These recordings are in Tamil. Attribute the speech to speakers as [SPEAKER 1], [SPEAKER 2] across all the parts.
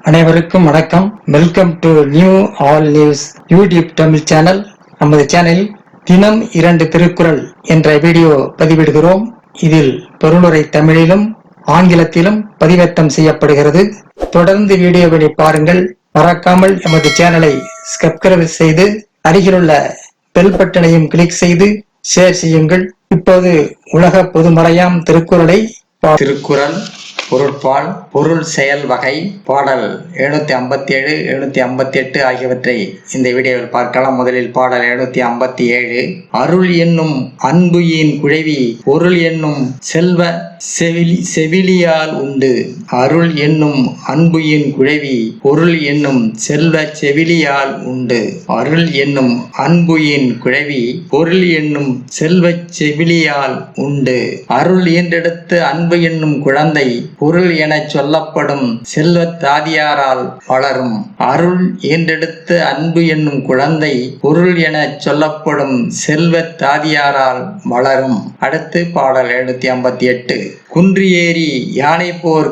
[SPEAKER 1] அனைவருக்கும் வணக்கம். Welcome to new all news YouTube Tamil channel. நமது சேனலில் தினம் 2 திருக்குறள் என்ற வீடியோ பதிவிடுகிறோம். இதில் பொருளுரை தமிழிலும் ஆங்கிலத்திலும் பதிவேற்றம் செய்யப்படுகிறது. தொடர்ந்து வீடியோவை பாருங்கள். மறக்காமல் எமது சேனலை சப்ஸ்கிரைப் செய்து அருகிலுள்ள பெல் பட்டனையும் கிளிக் செய்து ஷேர் செய்யுங்கள். இப்போது உலக பொதுமறையாம் திருக்குறளை திருக்குறள் பொருட்பால், பொருள் செயல் வகை, பாடல் 757, 758 ஆகியவற்றை இந்த வீடியோவில் பார்க்கலாம். முதலில் பாடல் 757. அருள் என்னும் அன்புயின் குழைவி பொருள் என்னும் செல்வ செவிலியால் உண்டு. அருள் என்னும் அன்புயின் குழைவி பொருள் என்னும் செல்வ செவிலியால் உண்டு. அருள் என்னும் அன்புயின் குழைவி பொருள் என்னும் செல்வ செவிலியால் உண்டு. அருள் ஈன்றெடுத்து அன்பு என்னும் குழந்தை பொருள் எனச் சொல்லப்படும் செல்வத் தாதியாரால் வளரும். அருள் ஈன்றெடுத்து அன்பு என்னும் குழந்தை பொருள் எனச் சொல்லப்படும் செல்வத் தாதியாரால் வளரும். அடுத்து பாடல் 758. குன்று ஏறி யானை போர்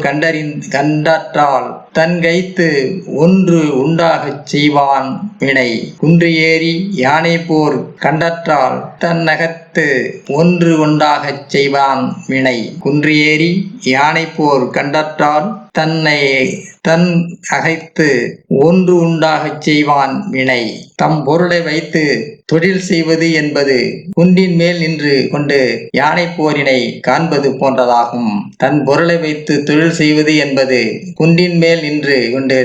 [SPEAKER 1] கண்டாற்றால் தன் கைத்து ஒன்று உண்டாகச் செய்வான் வினை. குன்று ஏறி யானை போர் கண்டாற்றால் தன் நகத்து ஒன்று உண்டாகச் செய்வான் வினை. குன்று ஏறி யானை போர் கண்டாற்றால் தன் அகைத்து ஒன்று உண்டாகச் செய்வான் வினை. தம் பொருளை வைத்து தொழில் செய்வது என்பது குன்றின் மேல் நின்று கொண்டு யானை போரினை காண்பது போன்றதாகும். தன் பொருளை வைத்து தொழில் செய்வது என்பது குன்றின் மேல் நின்று கொண்டு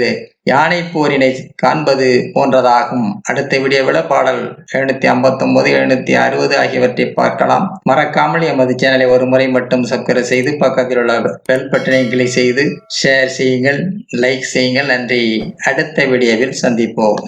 [SPEAKER 1] யானை போரினை காண்பது போன்றதாகும். அடுத்த வீடியோவில் பாடல் 759, 760 ஆகியவற்றை பார்க்கலாம். மறக்காமல் எமது சேனலை ஒரு முறை மட்டும் சப்ஸ்கிரைப் செய்து பக்கத்தில் உள்ள பெல் பட்டனை கிளிக் செய்து ஷேர் செய்யுங்கள், லைக் செய்யுங்கள். நன்றி. அடுத்த வீடியோவில் சந்திப்போம்.